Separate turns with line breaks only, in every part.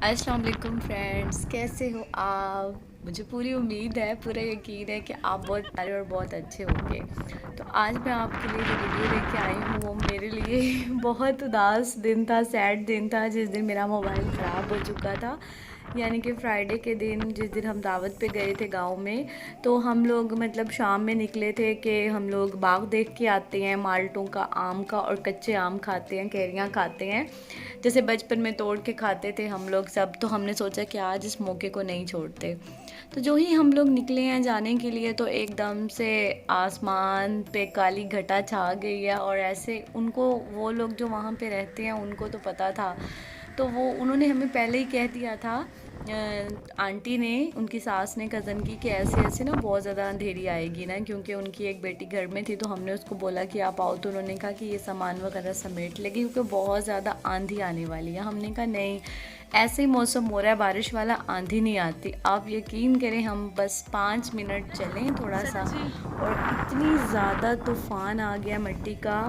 अस्सलाम वालेकुम फ्रेंड्स, कैसे हो आप? मुझे पूरी उम्मीद है, पूरा यकीन है कि आप बहुत प्यारे और बहुत अच्छे होंगे। तो आज मैं आपके लिए जो वीडियो लेके आई हूँ वो मेरे लिए बहुत उदास दिन था, सैड दिन था, जिस दिन मेरा मोबाइल ख़राब हो चुका था। यानी कि फ्राइडे के दिन, जिस दिन हम दावत पे गए थे गांव में, तो हम लोग मतलब शाम में निकले थे कि हम लोग बाग देख के आते हैं, माल्टों का, आम का, और कच्चे आम खाते हैं, कैरियाँ खाते हैं, जैसे बचपन में तोड़ के खाते थे हम लोग सब। तो हमने सोचा कि आज इस मौके को नहीं छोड़ते। तो जो ही हम लोग निकले हैं जाने के लिए, तो एकदम से आसमान पे काली घटा छा गई है। और ऐसे उनको, वो लोग जो वहाँ पे रहते हैं उनको तो पता था, तो वो उन्होंने हमें पहले ही कह दिया था, आंटी ने, उनकी सास ने, कज़न की, कि ऐसे ऐसे ना बहुत ज़्यादा अंधेरी आएगी ना, क्योंकि उनकी एक बेटी घर में थी। तो हमने उसको बोला कि आप आओ, तो उन्होंने कहा कि ये सामान वगैरह समेट लेगी क्योंकि बहुत ज़्यादा आंधी आने वाली है। हमने कहा नहीं, ऐसे ही मौसम हो रहा है बारिश वाला, आंधी नहीं आती। आप यकीन करें, हम बस 5 मिनट चलें थोड़ा सा और इतनी ज़्यादा तूफ़ान आ गया मिट्टी का,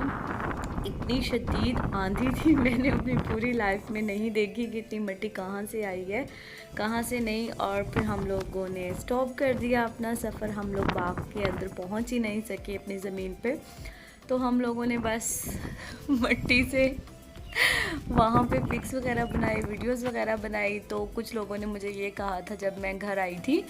इतनी शदीद आंधी थी, मैंने अपनी पूरी लाइफ में नहीं देखी कि इतनी मिट्टी कहाँ से आई है, कहाँ से नहीं। और फिर हम लोगों ने स्टॉप कर दिया अपना सफ़र। हम लोग बाग के अंदर पहुँच ही नहीं सके अपनी ज़मीन पे। तो हम लोगों ने बस मिट्टी से वहाँ पे पिक्स वगैरह बनाई, वीडियोस वगैरह बनाई। तो कुछ लोगों ने मुझे ये कहा था जब मैं घर आई थी,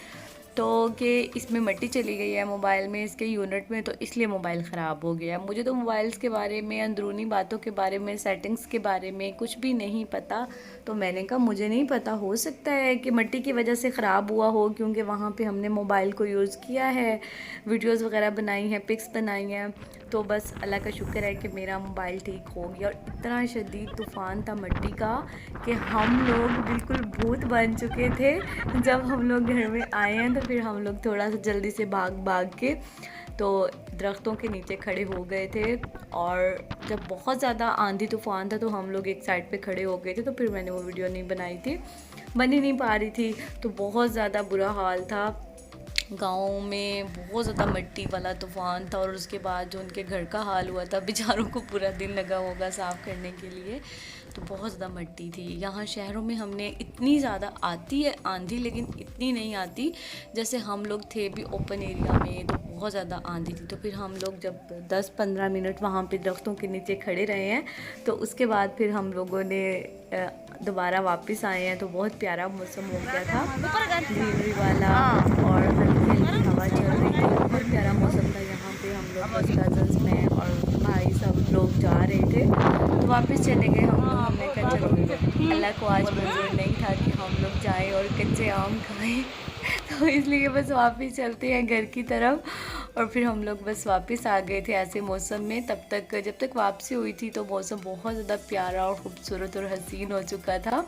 तो कि इसमें मिट्टी चली गई है मोबाइल में, इसके यूनिट में, तो इसलिए मोबाइल ख़राब हो गया। मुझे तो मोबाइल्स के बारे में, अंदरूनी बातों के बारे में, सेटिंग्स के बारे में कुछ भी नहीं पता। तो मैंने कहा मुझे नहीं पता, हो सकता है कि मिट्टी की वजह से ख़राब हुआ हो, क्योंकि वहाँ पे हमने मोबाइल को यूज़ किया है, वीडियोस वगैरह बनाई हैं, पिक्स बनाई हैं। तो बस अल्लाह का शुक्र है कि मेरा मोबाइल ठीक हो गया। और इतना शदीद तूफ़ान था मिट्टी का कि हम लोग बिल्कुल भूत बन चुके थे। जब हम लोग घर में आए हैं तो फिर हम लोग थोड़ा सा जल्दी से भाग भाग के तो दरख्तों के नीचे खड़े हो गए थे। और जब बहुत ज़्यादा आंधी तूफ़ान था तो हम लोग एक साइड पे खड़े हो गए थे। तो फिर मैंने वो वीडियो नहीं बनाई थी, बन ही नहीं पा रही थी। तो बहुत ज़्यादा बुरा हाल था गाँव में, बहुत ज़्यादा मिट्टी वाला तूफ़ान था। और उसके बाद जो उनके घर का हाल हुआ था, बेचारों को पूरा दिन लगा होगा साफ़ करने के लिए। तो बहुत ज़्यादा मिट्टी थी। यहाँ शहरों में हमने, इतनी ज़्यादा आती है आंधी, लेकिन इतनी नहीं आती। जैसे हम लोग थे भी ओपन एरिया में, तो बहुत ज़्यादा आंधी थी। तो फिर हम लोग जब 10-15 मिनट वहाँ पे दरख्तों के नीचे खड़े रहे हैं, तो उसके बाद फिर हम लोगों ने दोबारा वापस आए हैं। तो बहुत प्यारा मौसम हो गया था, ग्रीनरी वाला, और हल्की हल्की हवा चल रही थी। बहुत प्यारा मौसम था। यहाँ पे हम लोग बस कज़न्स में और भाई सब लोग जा रहे थे, तो वापस चले गए हम लोग। हमने कहा चलो, अल्लाह को आज मंजूर नहीं था कि हम लोग जाएं और कच्चे आम खाएं तो इसलिए बस वापस चलते हैं घर की तरफ। और फिर हम लोग बस वापस आ गए थे ऐसे मौसम में। तब तक, जब तक वापसी हुई थी, तो मौसम बहुत ज़्यादा प्यारा और ख़ूबसूरत और हसीन हो चुका था।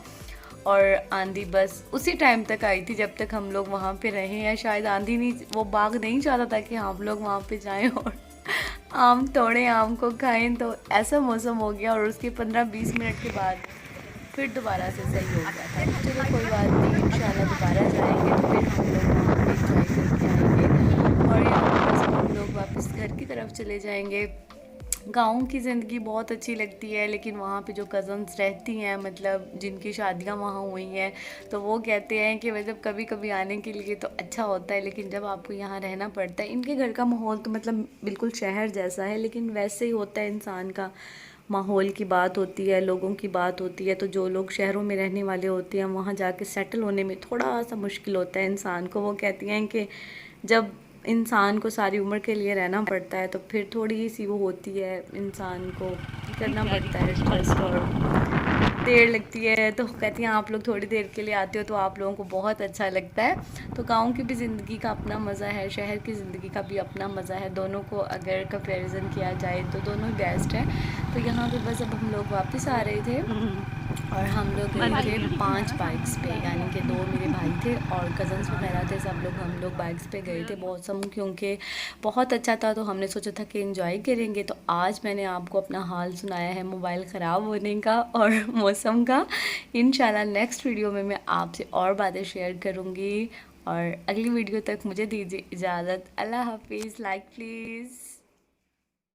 और आंधी बस उसी टाइम तक आई थी जब तक हम लोग वहाँ पे रहे हैं। शायद आंधी नहीं, वो बाग नहीं चाहता था कि हम लोग वहाँ पे जाएं और आम तोड़ें, आम को खाएं। तो ऐसा मौसम हो गया। और उसके 15-20 मिनट के बाद फिर दोबारा से सही हो गया था। तो चलो कोई बात नहीं, इंशाल्लाह दोबारा जाएंगे तो फिर हम लोग वहाँ पे इंजॉय करके आएंगे। और यहाँ पे बस हम लोग वापस घर की तरफ चले जाएंगे। गाँव की ज़िंदगी बहुत अच्छी लगती है, लेकिन वहाँ पे जो कज़न्स रहती हैं, मतलब जिनकी शादियाँ वहाँ हुई हैं, तो वो कहते हैं कि मतलब कभी कभी आने के लिए तो अच्छा होता है, लेकिन जब आपको यहाँ रहना पड़ता है। इनके घर का माहौल तो मतलब बिल्कुल शहर जैसा है, लेकिन वैसे ही होता है। इंसान का माहौल की बात होती है, लोगों की बात होती है। तो जो लोग शहरों में रहने वाले होते हैं, वहाँ जाके सेटल होने में थोड़ा सा मुश्किल होता है इंसान को। वो कहती हैं कि जब इंसान को सारी उम्र के लिए रहना पड़ता है, तो फिर थोड़ी सी वो होती है, इंसान को करना पड़ता है एडजस्ट, और देर लगती है। तो कहती हैं आप लोग थोड़ी देर के लिए आते हो तो आप लोगों को बहुत अच्छा लगता है। तो गाँव की भी ज़िंदगी का अपना मज़ा है, शहर की ज़िंदगी का भी अपना मज़ा है। दोनों को अगर कंपैरिजन किया जाए तो दोनों ही बेस्ट है। तो यहाँ पे बस अब हम लोग वापस आ रहे थे और हम लोग गए थे 5 बाइक्स पे, यानी कि 2 मेरे भाई थे और कज़न्स वगैरह थे, सब लोग हम लोग बाइक्स पे गए थे। मौसम क्योंकि बहुत अच्छा था, तो हमने सोचा था कि एंजॉय करेंगे। तो आज मैंने आपको अपना हाल सुनाया है मोबाइल ख़राब होने का और मौसम का। इंशाल्लाह नेक्स्ट वीडियो में मैं आपसे और बातें शेयर करूँगी। और अगली वीडियो तक मुझे दीजिए इजाज़त। अल्लाह हाफिज़। Like please.